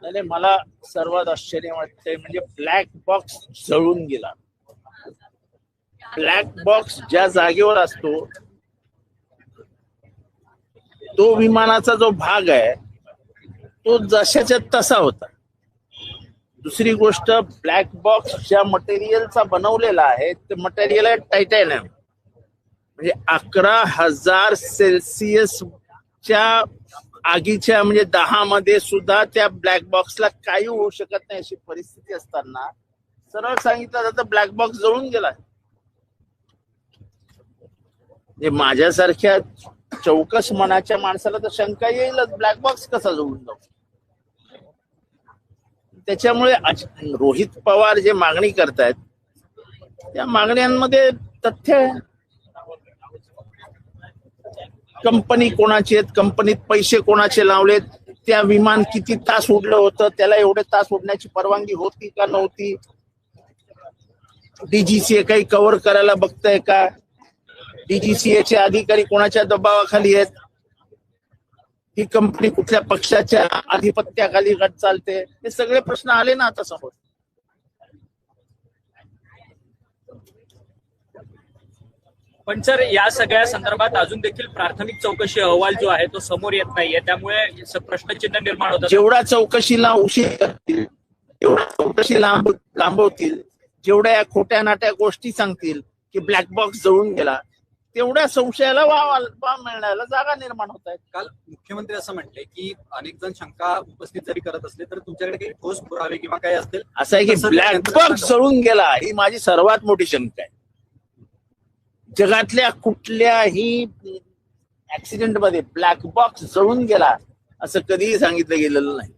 नाही, मला सर्वात आश्चर्य वाटतंय म्हणजे ब्लॅक बॉक्स जळून गेला. ब्लॅक बॉक्स ज्या जागेवर असतो तो विमानाचा जो भाग आहे तो जशाच्या तसा होता. दुसरी गोष्ट, ब्लॅक बॉक्स ज्या मटेरियलचा बनवलेला आहे ते मटेरियल आहे टायटॅनियम. म्हणजे 11,000 सेल्सिअसच्या आगीच्या म्हणजे 10 मध्ये सुद्धा त्या ब्लॅक बॉक्सला काही होऊ शकत नाही अशी परिस्थिती असताना सरळ सांगितलं जातं ब्लॅक बॉक्स जळून गेला. म्हणजे माझ्यासारख्या चौकस मनाच्या माणसाला तर शंका येईलच, ब्लॅक बॉक्स कसा जळून जाऊ. त्याच्यामुळे रोहित पवार जे मागणी करतायत त्या मागण्यांमध्ये तथ्य आहे. कंपनी कोणाची आहेत, कंपनीत पैसे कोणाचे लावलेत, त्या विमान किती तास उडलं होतं, त्याला एवढे तास उडण्याची परवानगी होती का नव्हती, डीजीसीए काही कव्हर करायला बघताय का, डीजीसीए चे अधिकारी कोणाच्या दबावाखाली आहेत, ही कंपनी कुठल्या पक्षाच्या आधिपत्याखाली चालते, हे सगळे प्रश्न आले ना आता समोर. पण सर, या सगळ्या संदर्भात अजून देखील प्राथमिक चौकशी अहवाल जो आहे तो समोर येत नाहीये, त्यामुळे प्रश्नचिन्ह निर्माण होतं. जेवढा चौकशीला उशीर करतील, जेवढा चौकशी लांबवतील, जेवढ्या या खोट्या नाट्या गोष्टी सांगतील की ब्लॅक बॉक्स जळून गेला, तेवढ्या संशयाला वाव मिळण्याला जागा निर्माण होत आहेत. काल मुख्यमंत्री असं म्हटले की अनेक जण शंका उपस्थित जरी करत असले तर तुमच्याकडे काही ठोस पुरावे किंवा काही असतील असं आहे की ब्लॅक बॉक्स जळून गेला ही माझी सर्वात मोठी शंका आहे. जगातल्या कुठल्याही ऍक्सिडेंट मध्ये ब्लॅक बॉक्स जळून गेला असं कधीही सांगितलं गेलेलं नाही.